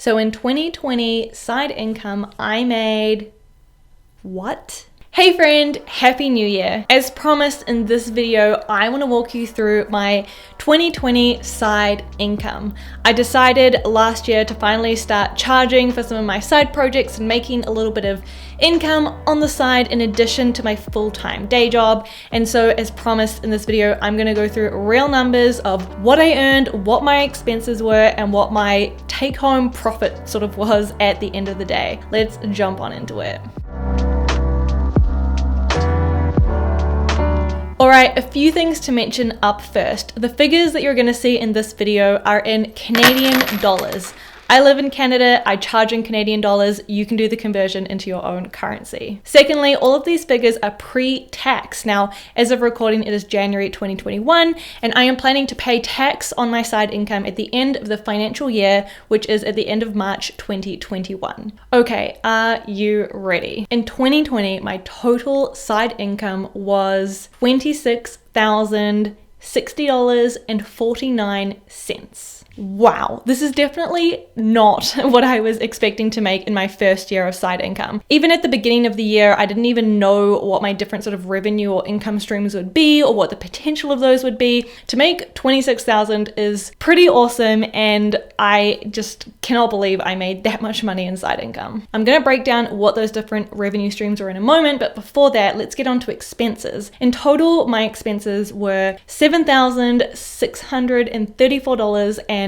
So in 2020 side income, I made what? Hey friend, Happy New Year. As promised in this video, I want to walk you through my 2020 side income. I decided last year to finally start charging for some of my side projects and making a little bit of income on the side in addition to my full-time day job. And so as promised in this video, I'm going to go through real numbers of what I earned, what my expenses were, and what my take-home profit sort of was at the end of the day. Let's jump on into it. Alright, a few things to mention up first. The figures that you're going to see in this video are in Canadian dollars. I live in Canada, I charge in Canadian dollars, you can do the conversion into your own currency. Secondly, all of these figures are pre-tax. Now, as of recording, it is January 2021, and I am planning to pay tax on my side income at the end of the financial year, which is at the end of March 2021. Okay, are you ready? In 2020, my total side income was $26,060.49. Wow, this is definitely not what I was expecting to make in my first year of side income. Even at the beginning of the year, I didn't even know what my different sort of revenue or income streams would be or what the potential of those would be. To make 26,000 is pretty awesome, and I just cannot believe I made that much money in side income. I'm going to break down what those different revenue streams are in a moment, but before that, let's get on to expenses. In total, my expenses were $7,634.01.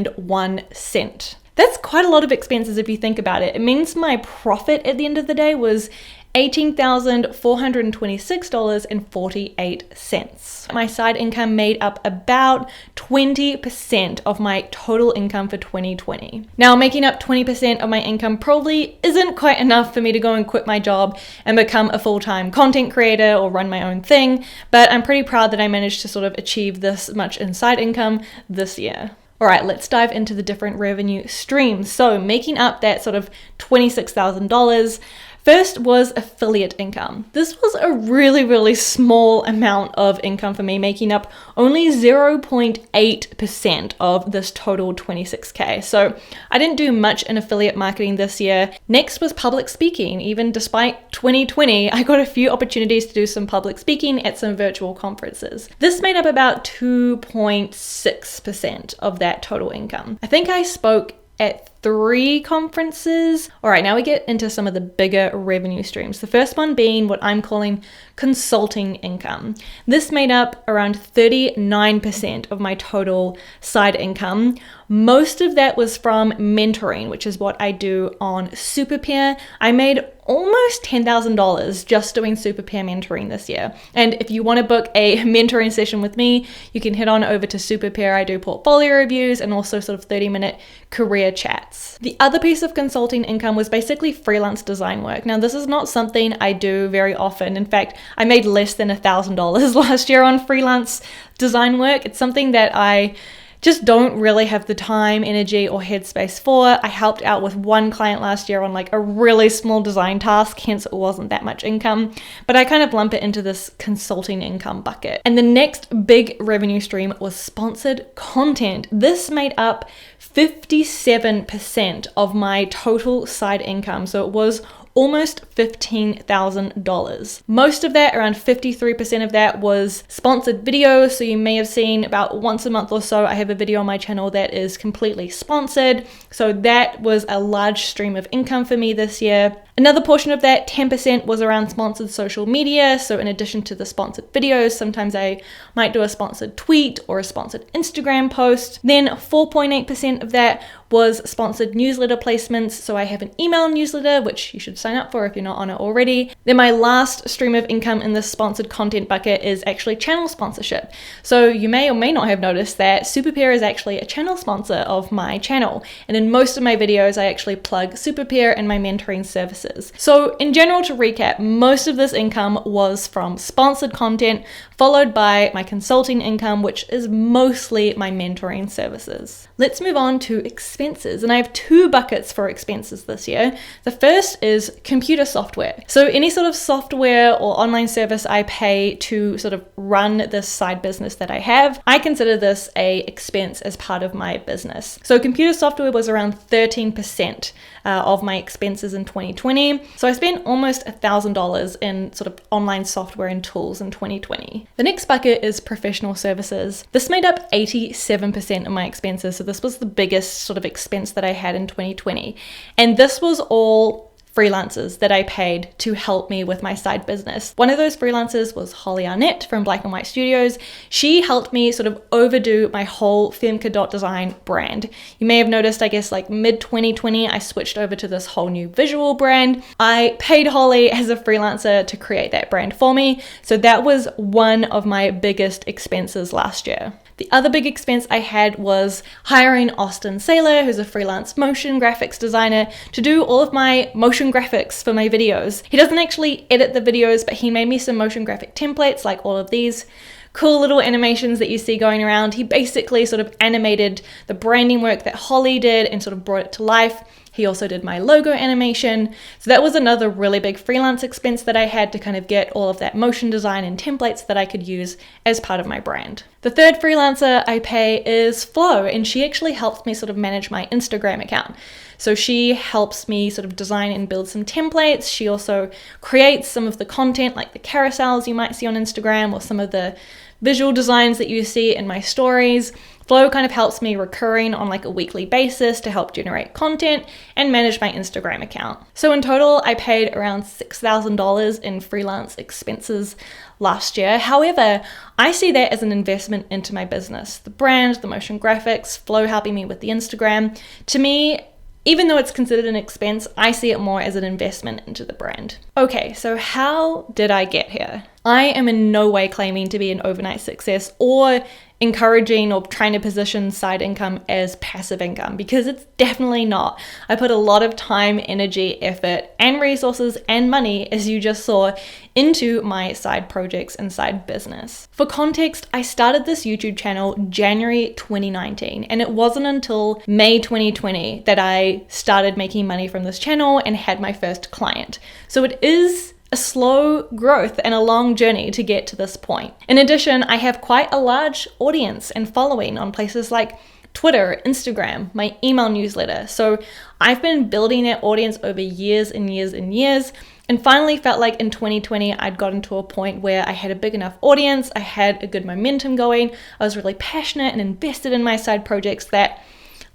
That's quite a lot of expenses if you think about it. It means my profit at the end of the day was $18,426.48. My side income made up about 20% of my total income for 2020. Now, making up 20% of my income probably isn't quite enough for me to go and quit my job and become a full-time content creator or run my own thing, but I'm pretty proud that I managed to sort of achieve this much in side income this year. All right, let's dive into the different revenue streams. So making up that sort of $26,000, first was affiliate income. This was a really small amount of income for me, making up only 0.8% of this total 26K. So I didn't do much in affiliate marketing this year. Next was public speaking. Even despite 2020, I got a few opportunities to do some public speaking at some virtual conferences. This made up about 2.6% of that total income. I think I spoke at 3 conferences. All right, now we get into some of the bigger revenue streams. The first one being what I'm calling consulting income. This made up around 39% of my total side income. Most of that was from mentoring, which is what I do on Superpeer. I made almost $10,000 just doing Superpeer mentoring this year. And if you want to book a mentoring session with me, you can head on over to Superpeer. I do portfolio reviews and also sort of 30-minute career chats. The other piece of consulting income was basically freelance design work. Now, this is not something I do very often. In fact, I made less than $1,000 last year on freelance design work. It's something that I just don't really have the time, energy, or headspace for. I helped out with one client last year on like a really small design task, hence it wasn't that much income, but I kind of lump it into this consulting income bucket. And the next big revenue stream was sponsored content. This made up 57% of my total side income, so it was almost $15,000. Most of that, around 53% of that, was sponsored videos. So you may have seen about once a month or so, I have a video on my channel that is completely sponsored. So that was a large stream of income for me this year. Another portion of that, 10%, was around sponsored social media. So in addition to the sponsored videos, sometimes I might do a sponsored tweet or a sponsored Instagram post. Then 4.8% of that was sponsored newsletter placements. So I have an email newsletter, which you should sign up for if you're not on it already. Then my last stream of income in this sponsored content bucket is actually channel sponsorship. So you may or may not have noticed that Superpeer is actually a channel sponsor of my channel. And in most of my videos, I actually plug Superpeer and my mentoring services. services. So in general, to recap, most of this income was from sponsored content, followed by my consulting income, which is mostly my mentoring services. Let's move on to expenses. And I have 2 buckets for expenses this year. The first is computer software. So any sort of software or online service I pay to sort of run this side business that I have, I consider this a expense as part of my business. So computer software was around 13% of my expenses in 2020. So I spent almost $1,000 in sort of online software and tools in 2020. The next bucket is professional services. This made up 87% of my expenses. So this was the biggest sort of expense that I had in 2020. And this was all freelancers that I paid to help me with my side business. One of those freelancers was Holly Arnett from Black and White Studios. She helped me sort of overdo my whole femke.design brand. You may have noticed, I guess like mid 2020, I switched over to this whole new visual brand. I paid Holly as a freelancer to create that brand for me. So that was one of my biggest expenses last year. The other big expense I had was hiring Austin Saylor, who's a freelance motion graphics designer, to do all of my motion graphics for my videos. He doesn't actually edit the videos, but he made me some motion graphic templates like all of these cool little animations that you see going around. He basically sort of animated the branding work that Holly did and sort of brought it to life. He also did my logo animation. So that was another really big freelance expense that I had to kind of get all of that motion design and templates that I could use as part of my brand. The third freelancer I pay is Flo, and she actually helps me sort of manage my Instagram account. So she helps me sort of design and build some templates. She also creates some of the content like the carousels you might see on Instagram or some of the visual designs that you see in my stories. Flo kind of helps me recurring on like a weekly basis to help generate content and manage my Instagram account. So in total, I paid around $6,000 in freelance expenses last year. However, I see that as an investment into my business. The brand, the motion graphics, Flo helping me with the Instagram. To me, even though it's considered an expense, I see it more as an investment into the brand. Okay, so how did I get here? I am in no way claiming to be an overnight success or encouraging or trying to position side income as passive income, because it's definitely not. I put a lot of time, energy, effort, and resources and money, as you just saw, into my side projects and side business. For context, I started this YouTube channel January 2019, and it wasn't until May 2020 that I started making money from this channel and had my first client. So it is a slow growth and a long journey to get to this point. In addition, I have quite a large audience and following on places like Twitter, Instagram, my email newsletter. So I've been building that audience over years and years and years, and finally felt like in 2020 I'd gotten to a point where I had a big enough audience, I had a good momentum going, I was really passionate and invested in my side projects that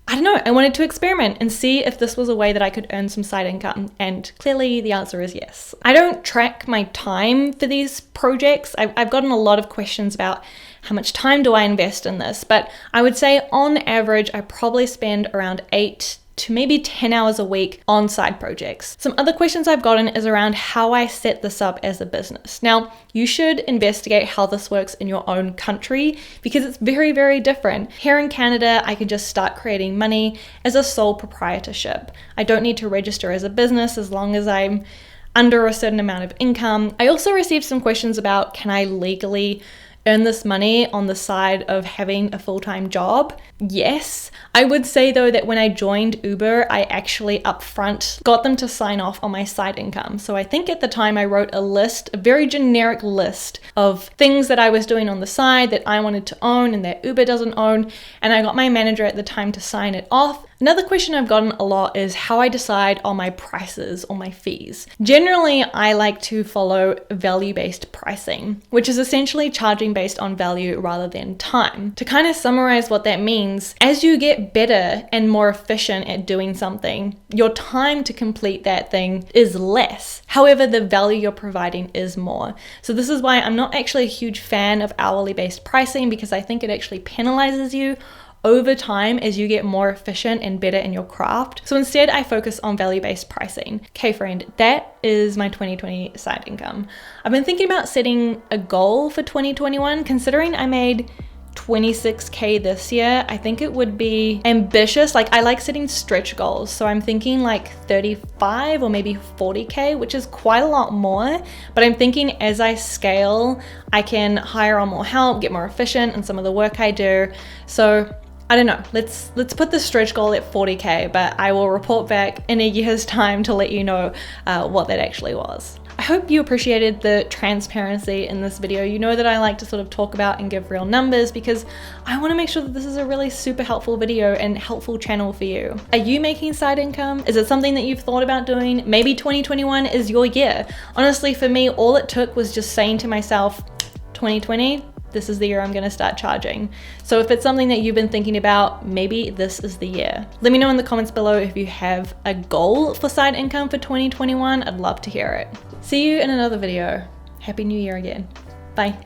I don't know, I wanted to experiment and see if this was a way that I could earn some side income, and clearly the answer is yes. I don't track my time for these projects. I've gotten a lot of questions about how much time do I invest in this, but I would say on average I probably spend around 8 to maybe 10 hours a week on side projects. Some other questions I've gotten is around how I set this up as a business. Now, you should investigate how this works in your own country because it's very, very different. Here in Canada, I can just start creating money as a sole proprietorship. I don't need to register as a business as long as I'm under a certain amount of income. I also received some questions about, can I legally earn this money on the side of having a full-time job? Yes. I would say though that when I joined Uber, I actually upfront got them to sign off on my side income. So I think at the time I wrote a list, a very generic list of things that I was doing on the side that I wanted to own and that Uber doesn't own, and I got my manager at the time to sign it off. Another question I've gotten a lot is how I decide on my prices or my fees. Generally, I like to follow value-based pricing, which is essentially charging based on value rather than time. To kind of summarize what that means, as you get better and more efficient at doing something, your time to complete that thing is less. However, the value you're providing is more. So this is why I'm not actually a huge fan of hourly-based pricing, because I think it actually penalizes you over time as you get more efficient and better in your craft. So instead I focus on value-based pricing. Okay friend, that is my 2020 side income. I've been thinking about setting a goal for 2021, considering I made 26K this year, I think it would be ambitious. Like, I like setting stretch goals. So I'm thinking like 35 or maybe 40K, which is quite a lot more. But I'm thinking as I scale, I can hire on more help, get more efficient in some of the work I do. So I don't know, let's put the stretch goal at 40K, but I will report back in a year's time to let you know what that actually was. I hope you appreciated the transparency in this video. You know that I like to sort of talk about and give real numbers because I want to make sure that this is a really super helpful video and helpful channel for you. Are you making side income? Is it something that you've thought about doing? Maybe 2021 is your year. Honestly, for me, all it took was just saying to myself, 2020, this is the year I'm gonna start charging. So if it's something that you've been thinking about, maybe this is the year. Let me know in the comments below if you have a goal for side income for 2021. I'd love to hear it. See you in another video. Happy New Year again. Bye.